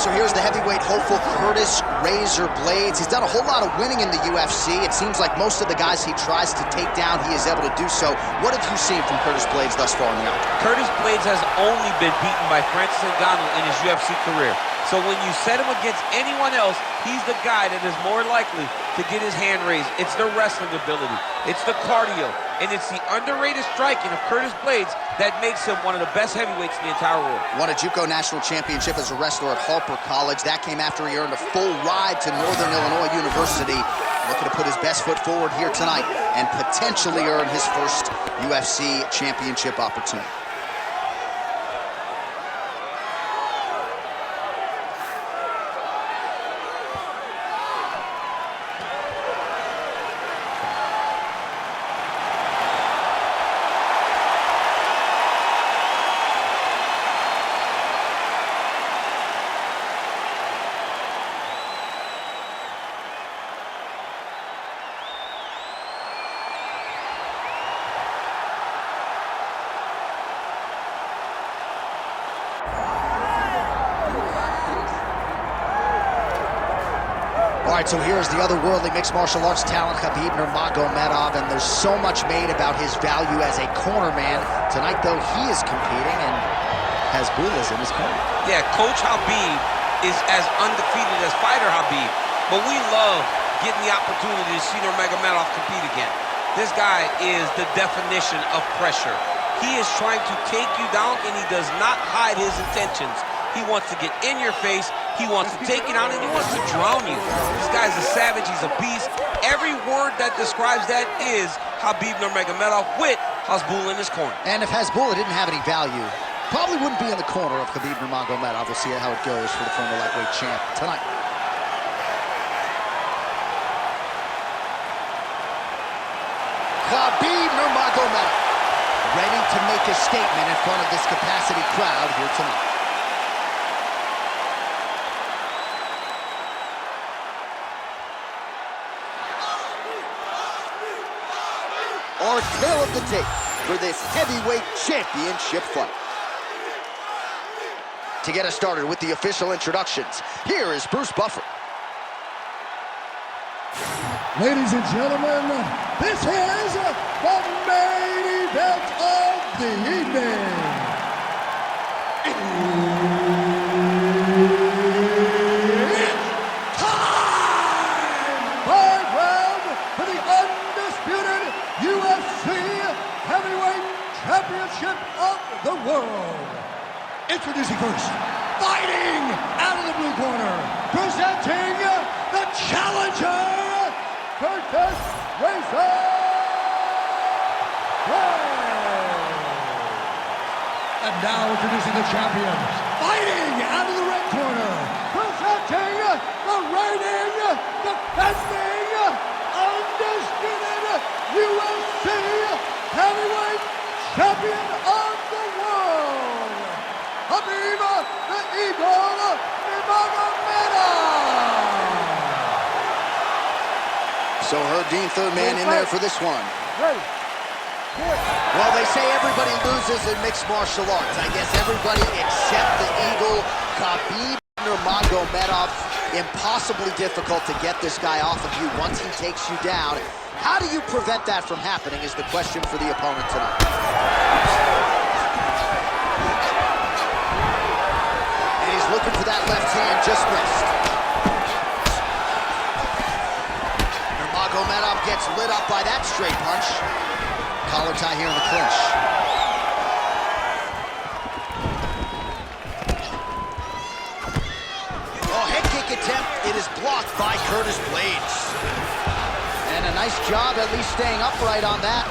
So here's the heavyweight hopeful, Curtis "Razor" Blaydes. He's done a whole lot of winning in the UFC. It seems like most of the guys he tries to take down, he is able to do so. What have you seen from Curtis Blaydes thus far in the octagon? Curtis Blaydes has only been beaten by Francis Ngannou in his UFC career. So when you set him against anyone else, he's the guy that is more likely to get his hand raised. It's the wrestling ability, it's the cardio, and it's the underrated striking of Curtis Blaydes that makes him one of the best heavyweights in the entire world. Won a JUCO national championship as a wrestler at Harper College. That came after he earned a full ride to Northern Illinois University. Looking to put his best foot forward here tonight and potentially earn his first UFC championship opportunity. All right, so here's the otherworldly mixed martial arts talent, Khabib Nurmagomedov, and there's so much made about his value as a corner man. Tonight, though, he is competing and has Blaydes in his corner. Yeah, Coach Khabib is as undefeated as fighter Khabib, but we love getting the opportunity to see Nurmagomedov compete again. This guy is the definition of pressure. He is trying to take you down, and he does not hide his intentions. He wants to get in your face, he wants to take you down, and he wants to drown you. This guy's a savage, he's a beast. Every word that describes that is Khabib Nurmagomedov with Hasbulla in his corner. And if Hasbulla didn't have any value, probably wouldn't be in the corner of Khabib Nurmagomedov. We'll see how it goes for the former lightweight champ tonight. Khabib Nurmagomedov ready to make a statement in front of this capacity crowd here tonight. Our tale of the tape for this heavyweight championship fight. To get us started with the official introductions, here is Bruce Buffer. Ladies and gentlemen, this is the main event of the evening. It's time! 5 round for the undisputed UFC Heavyweight Championship of the world. Introducing first, fighting out of the blue corner, presenting the challenger, Curtis "Razor" Blaydes. And now introducing the champion, fighting out of the red corner, presenting the reigning, defending, undisputed UFC Heavyweight Champion of the world, Khabib the Eagle Nurmagomedov. So Herb Dean, third man in there for this one. Well, they say everybody loses in mixed martial arts. I guess everybody except the Eagle, Khabib Nurmagomedov. Impossibly difficult to get this guy off of you once he takes you down. How do you prevent that from happening is the question for the opponent tonight. And he's looking for that left hand, just missed. Nurmagomedov gets lit up by that straight punch. Collar tie here in the clinch. Oh, head kick attempt. It is blocked by Curtis Blaydes. And a nice job at least staying upright on that.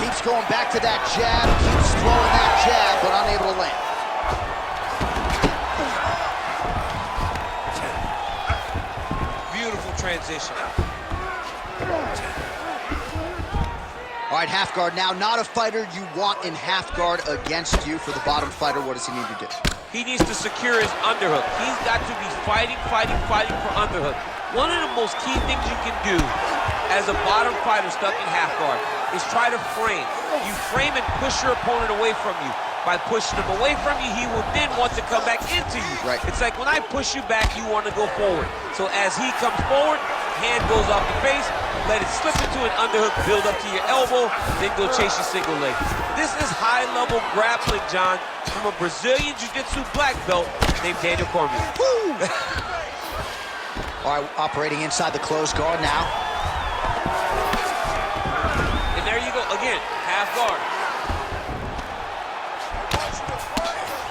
Keeps going back to that jab, keeps throwing that jab, but unable to land. Beautiful transition. All right, half guard now. Not a fighter you want in half guard against you. For the bottom fighter, what does he need to do? He needs to secure his underhook. He's got to be fighting for underhook. One of the most key things you can do as a bottom fighter stuck in half guard is try to frame. You frame and push your opponent away from you. by pushing him away from you, he will then want to come back into you. Right. It's like when I push you back, you want to go forward. So as he comes forward, hand goes off the face, let it slip into an underhook, build up to your elbow, then go chase your single leg. This is high-level grappling, John, from a Brazilian Jiu-Jitsu black belt named Daniel Cormier. All right, operating inside the closed guard now. And there you go, again, half guard.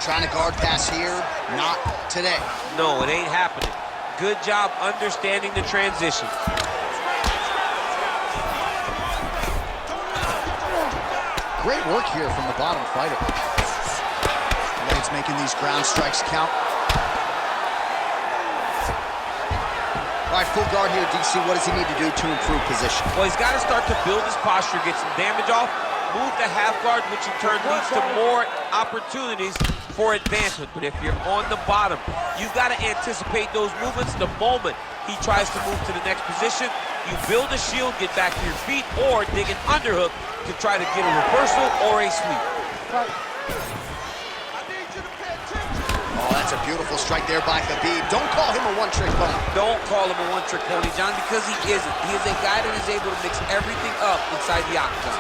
Trying to guard pass here, not today. No, it ain't happening. Good job understanding the transition. Great work here from the bottom fighter. Blaydes making these ground strikes count. All right, full guard here, DC. What does he need to do to improve position? Well, he's got to start to build his posture, get some damage off, move to half guard, which in turn leads to more opportunities for advancement. But if you're on the bottom, you've got to anticipate those movements the moment he tries to move to the next position. You build a shield, get back to your feet, or dig an underhook to try to get a reversal or a sweep. Oh, that's a beautiful strike there by Khabib. Don't call him a one-trick pony. Don't call him a one-trick pony, John, because he isn't. He is a guy that is able to mix everything up inside the octagon.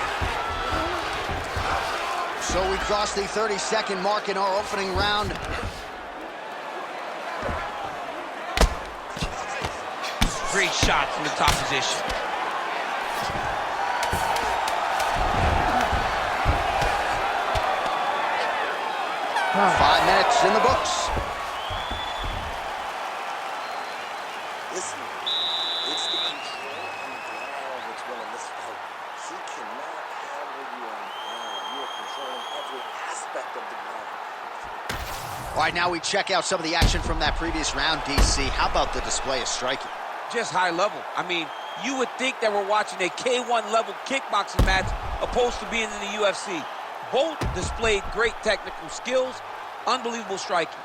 So we crossed the 30-second mark in our opening round. Great shot from the top position. 5 minutes in the books. Listen, it's the control on the ground that's winning this fight. He cannot handle you on the ground. You are controlling every aspect of the ground. All right, now we check out some of the action from that previous round, DC. How about the display of striking? Just high level. I mean, you would think that we're watching a K1 level kickboxing match opposed to being in the UFC. Both displayed great technical skills, unbelievable striking.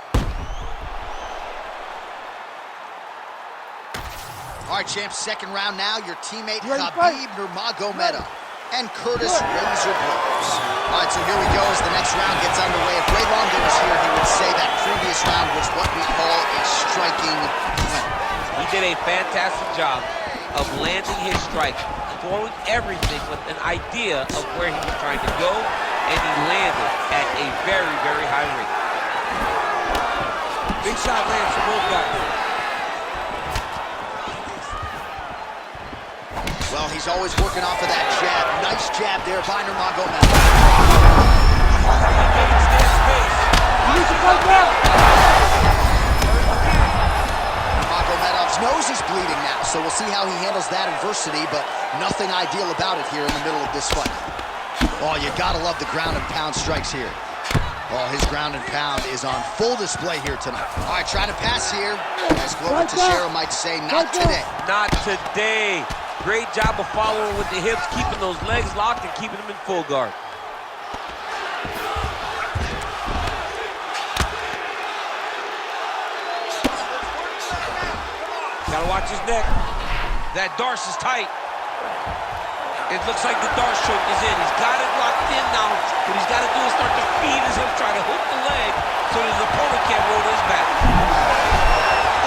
All right, champs, second round now. Your teammate Khabib Nurmagomedov and Curtis Razor Blaydes. All right, so here we go as the next round gets underway. If Ray Longdon was here, he would say that previous round was what we call a striking event. He did a fantastic job of landing his strike, throwing everything with an idea of where he was trying to go, and he landed at a very, very high rate. Big shot lands for both guys. Well, he's always working off of that jab. Nice jab there by Nurmagomedov. Nurmagomedov's nose is bleeding now, so we'll see how he handles that adversity, but nothing ideal about it here in the middle of this fight. Oh, you gotta love the ground and pound strikes here. Oh, his ground and pound is on full display here tonight. All right, trying to pass here. As Glover Teixeira might say, not today. Not today. Great job of following with the hips, keeping those legs locked and keeping them in full guard. Gotta watch his neck. That Darce is tight. It looks like the Darce choke is in. He's got it locked in now. What he's got to do is start to feed his hips, try to hook the leg so his opponent can't roll his back.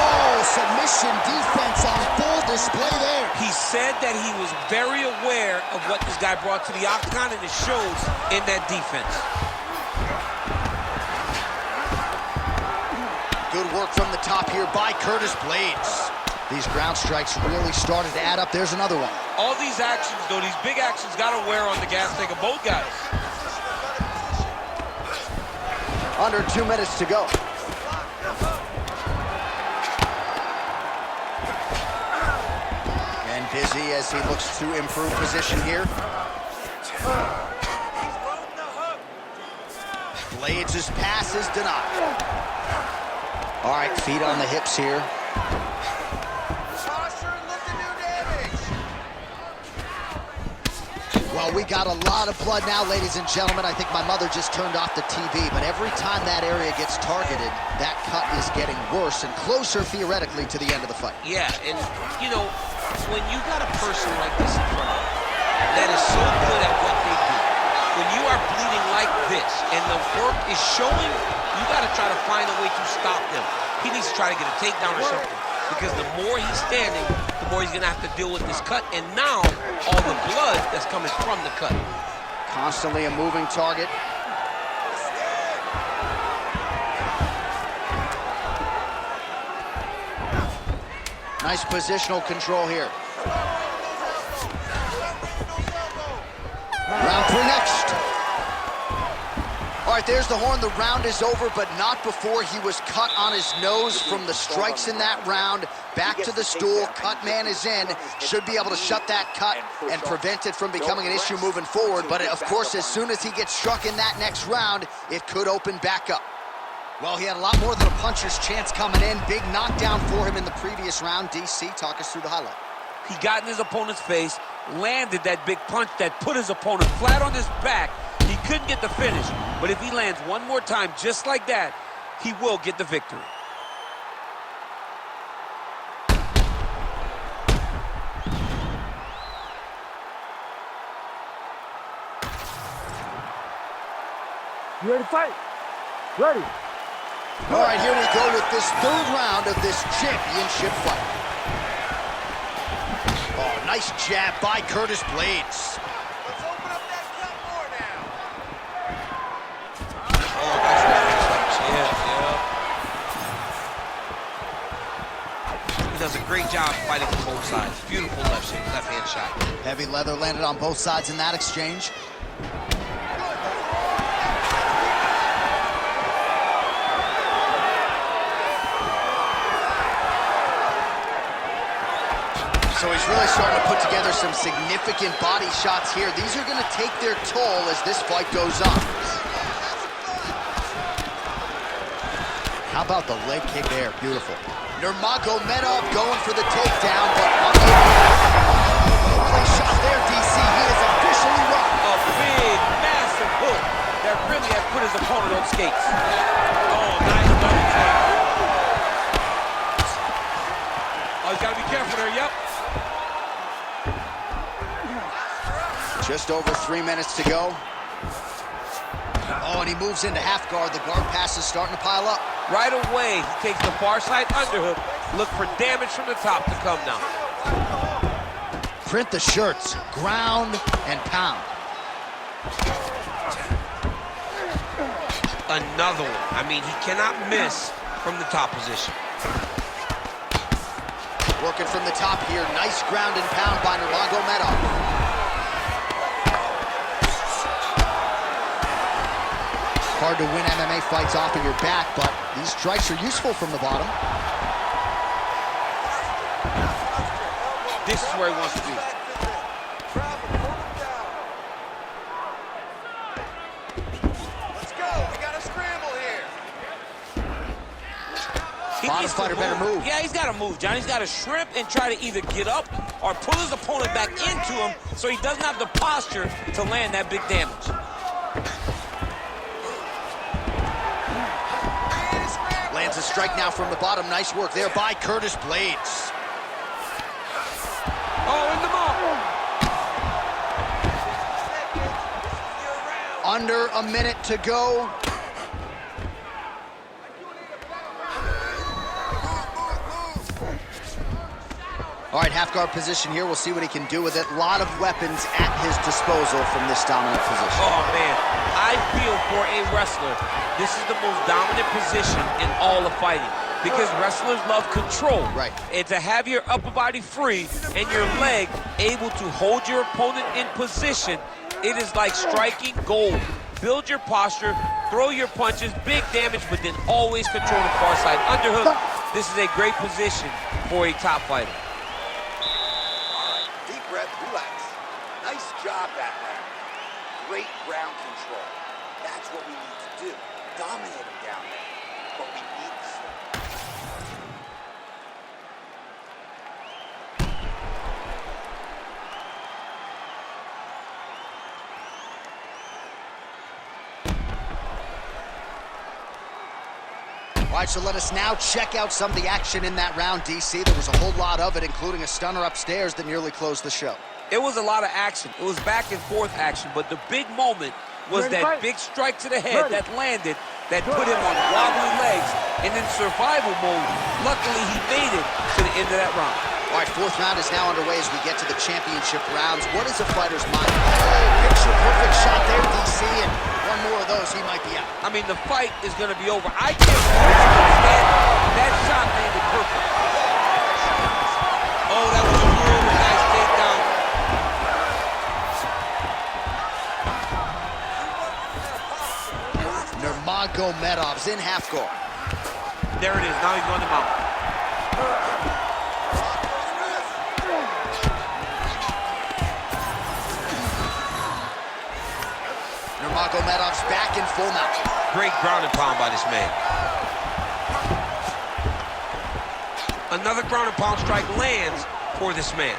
Oh, submission defense on full display there. He said that he was very aware of what this guy brought to the octagon, and it shows in that defense. Good work from the top here by Curtis Blaydes. These ground strikes really started to add up. There's another one. All these actions, though, these big actions got to wear on the gas tank of both guys. Under 2 minutes to go. And busy as he looks to improve position here. Blaydes' pass is denied. All right, feet on the hips here. Well, we got a lot of blood now, ladies and gentlemen. I think my mother just turned off the TV, but every time that area gets targeted, that cut is getting worse and closer, theoretically, to the end of the fight. Yeah, and, you know, when you got a person like this in front of you that is so good at what they do, when you are bleeding like this and the work is showing, you got to try to find a way to stop them. He needs to try to get a takedown or something, because the more he's standing, the more he's going to have to deal with this cut, and now all the blood that's coming from the cut. Constantly a moving target. Nice positional control here. Round 3 next. All right, there's the horn. The round is over, but not before he was cut on his nose from the strikes in that round. Back to the stool. Cut man is in. Should be able to shut that cut and prevent it from becoming an issue moving forward. But, of course, as soon as he gets struck in that next round, it could open back up. Well, he had a lot more than a puncher's chance coming in. Big knockdown for him in the previous round. DC, talk us through the highlight. He got in his opponent's face, landed that big punch that put his opponent flat on his back. He couldn't get the finish, but if he lands one more time just like that, he will get the victory. You ready to fight? Ready. All right, here we go with this 3rd round of this championship fight. Oh, nice jab by Curtis Blaydes. Let's open up that cut more now. Oh, that's right. Yeah. He does a great job fighting from both sides. Beautiful left-hand shot. Heavy leather landed on both sides in that exchange. So he's really starting to put together some significant body shots here. These are going to take their toll as this fight goes on. How about the leg kick there? Beautiful. Nurmagomedov going for the takedown, but play shot there, DC. He is officially rocked. A big, massive hook that really has put his opponent on skates. Oh, nice double take. Oh, he's got to be careful there, yep. Just over 3 minutes to go. Oh, and he moves into half guard. The guard pass is starting to pile up. Right away, he takes the far side underhook. Look for damage from the top to come now. Print the shirts. Ground and pound. Another one. I mean, he cannot miss from the top position. Working from the top here. Nice ground and pound by Nurmagomedov. Hard to win MMA fights off of your back, but these strikes are useful from the bottom. This is where he wants to be. Let's go. We got a scramble here. Bottom fighter better move. Yeah, he's got to move, John. He's got to shrimp and try to either get up or pull his opponent back into him so he doesn't have the posture to land that big damage. Lands a strike now from the bottom. Nice work there by Curtis Blaydes. Oh, in the mouth. Under a minute to go. All right, half guard position here. We'll see what he can do with it. A lot of weapons at his disposal from this dominant position. Oh, man. I feel for a wrestler, this is the most dominant position in all of fighting because wrestlers love control. Right. And to have your upper body free and your leg able to hold your opponent in position, it is like striking gold. Build your posture, throw your punches, big damage, but then always control the far side underhook. This is a great position for a top fighter. Deep breath, relax. Nice job that round. Great ground control. That's what we need to do. Dominate him down there. But we need to slow. All right, so let us now check out some of the action in that round, DC. There was a whole lot of it, including a stunner upstairs that nearly closed the show. It was a lot of action. It was back and forth action, but the big moment was that big strike to the head that landed, that put him on wobbly legs, and in survival mode, luckily he made it to the end of that round. All right, fourth round is now underway as we get to the championship rounds. What is a fighter's mind? Oh, picture-perfect shot there, DC, and one more of those, he might be out. I mean, the fight is going to be over. I can't understand. That shot landed perfect. Oh, that was a really nice takedown. Nurmagomedov's in half guard. There it is. Now he's going to mount. Nurmagomedov's back in full mount. Great ground and pound by this man. Another ground and pound strike lands for this man.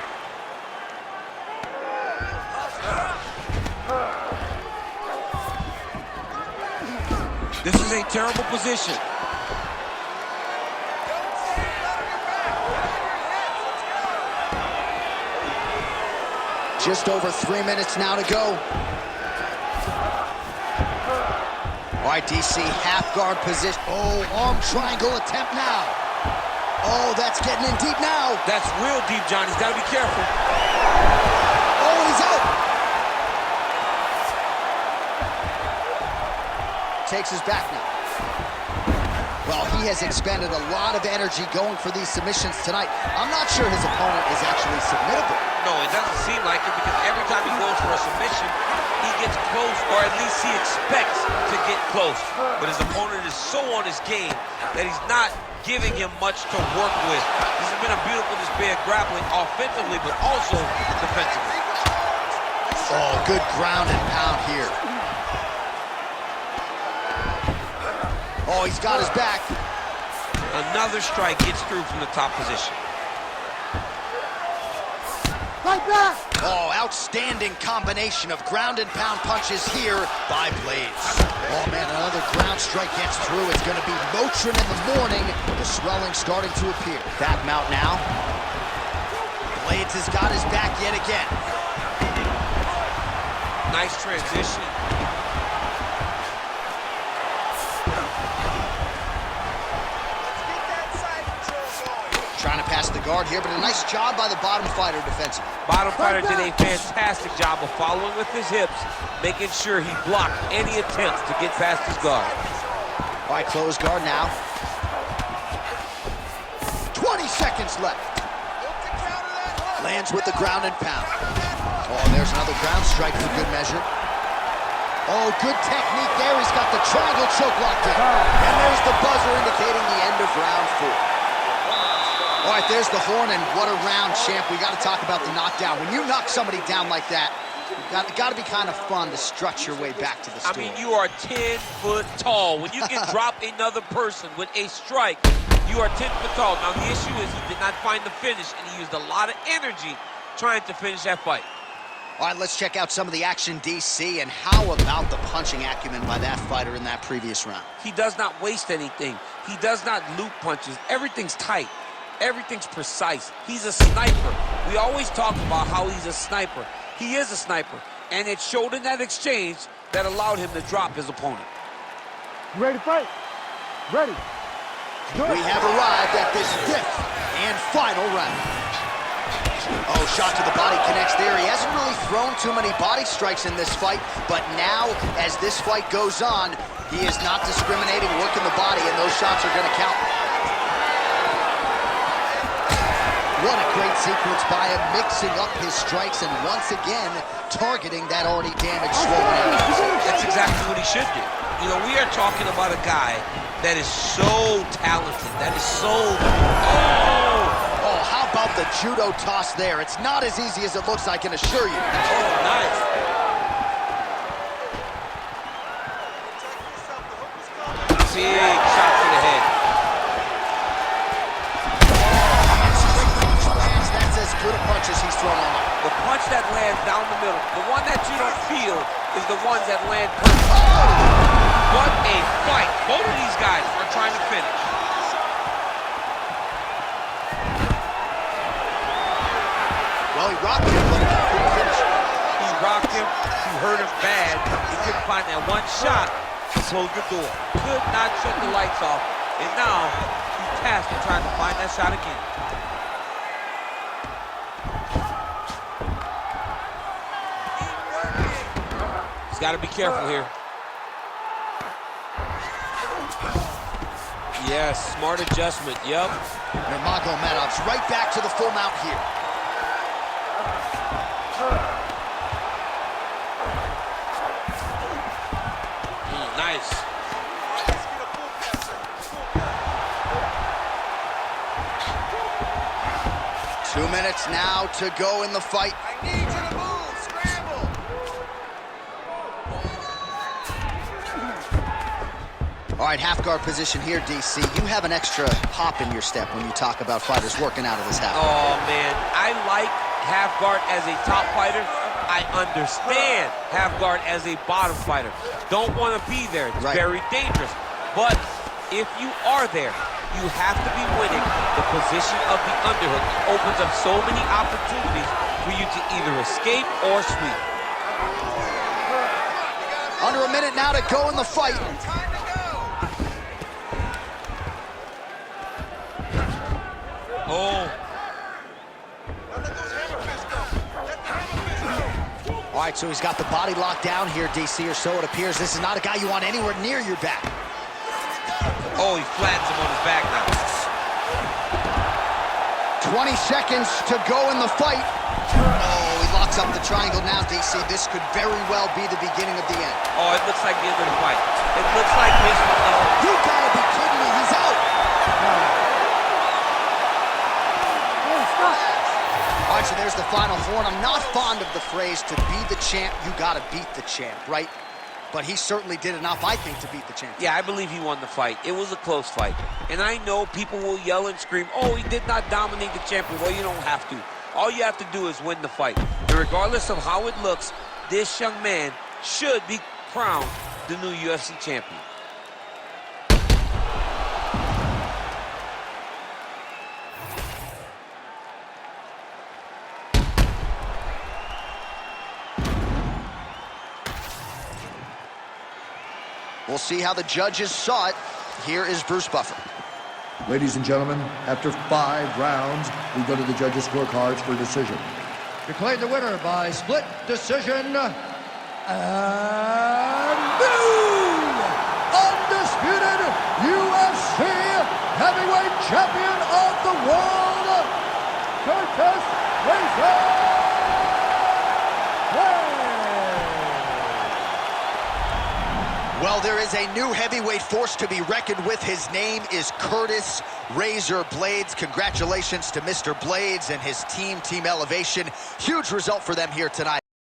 This is a terrible position. Just over 3 minutes now to go. All right, DC, half guard position. Oh, arm triangle attempt now. Oh, that's getting in deep now. That's real deep, John. He's got to be careful. Oh, he's out. Takes his back now. Well, he has expended a lot of energy going for these submissions tonight. I'm not sure his opponent is actually submittable. No, it doesn't seem like it, because every time he goes for a submission, he gets close, or at least he expects to get close. But his opponent is so on his game that he's not giving him much to work with. This has been a beautiful display of grappling offensively, but also defensively. Oh, good ground and pound here. Oh, he's got his back. Another strike gets through from the top position. Like that! Oh, outstanding combination of ground and pound punches here by Blaydes. Oh, man, another ground strike gets through. It's going to be Motrin in the morning. The swelling starting to appear. Back mount now. Blaydes has got his back yet again. Nice transition. Trying to pass the guard here, but a nice job by the bottom fighter defensively. Bottom fighter did a fantastic job of following with his hips, making sure he blocked any attempts to get past his guard. All right, close guard now. 20 seconds left. Lands with the ground and pound. Oh, there's another ground strike for good measure. Oh, good technique there. He's got the triangle choke locked in. And there's the buzzer indicating the end of round 4. All right, there's the horn, and what a round, champ. We got to talk about the knockdown. When you knock somebody down like that, it's got to be kind of fun to strut your way back to the stool. I mean, you are 10 foot tall. When you can drop another person with a strike, you are 10 foot tall. Now, the issue is he did not find the finish, and he used a lot of energy trying to finish that fight. All right, let's check out some of the action, DC, and how about the punching acumen by that fighter in that previous round? He does not waste anything. He does not loop punches. Everything's tight. Everything's precise. He's a sniper. We always talk about how he's a sniper. He is a sniper, and it showed in that exchange that allowed him to drop his opponent. You ready to fight? Ready. We have arrived at this 5th and final round. Oh, shot to the body connects there. He hasn't really thrown too many body strikes in this fight, but now, as this fight goes on, he is not discriminating, working the body, and those shots are going to count. What a great sequence by him, mixing up his strikes and once again targeting that already damaged swollen area. That's exactly what he should do. You know, we are talking about a guy that is so talented, that is so... Oh, how about the judo toss there? It's not as easy as it looks, I can assure you. Oh, nice. Big shot to the head. Good a punch as he's thrown on. The punch that lands down the middle, the one that you don't feel, is the ones that land perfect. Oh! What a fight. Both of these guys are trying to finish. Well, he rocked him, but he couldn't finish. He rocked him. He hurt him bad. He couldn't find that one shot to close the door. Could not shut the lights off. And now he's tasked with trying to find that shot again. He's got to be careful here. Yes, smart adjustment, yep. Nurmagomedov's right back to the full mount here. Nice. 2 minutes now to go in the fight. I need you to move. Scramble. All right, half guard position here, DC. You have an extra hop in your step when you talk about fighters working out of this half. Oh, man, I like half guard as a top fighter. I understand half guard as a bottom fighter. Don't want to be there. It's very dangerous. But if you are there, you have to be winning. The position of the underhook opens up so many opportunities for you to either escape or sweep. Under a minute now to go in the fight. Oh. All right, so he's got the body locked down here, DC, or so it appears. This is not a guy you want anywhere near your back. Oh, he flattens him on his back now. 20 seconds to go in the fight. Oh, he locks up the triangle now, DC. This could very well be the beginning of the end. Oh, it looks like the end of the fight. It looks like this one is... You gotta be kidding me, he's out. All right, so there's the final horn. I'm not fond of the phrase, to be the champ, you gotta beat the champ, right? But he certainly did enough, I think, to beat the champ. Yeah, I believe he won the fight. It was a close fight. And I know people will yell and scream, oh, he did not dominate the champion. Well, you don't have to. All you have to do is win the fight. And regardless of how it looks, this young man should be crowned the new UFC champion. We'll see how the judges saw it. Here is Bruce Buffer. Ladies and gentlemen, after 5 rounds, we go to the judges' scorecards for decision. Declared the winner by split decision, and new undisputed UFC heavyweight champion of the world, Blaydes. Well, there is a new heavyweight force to be reckoned with. His name is Curtis Razor Blaydes. Congratulations to Mr. Blaydes and his team, Team Elevation. Huge result for them here tonight.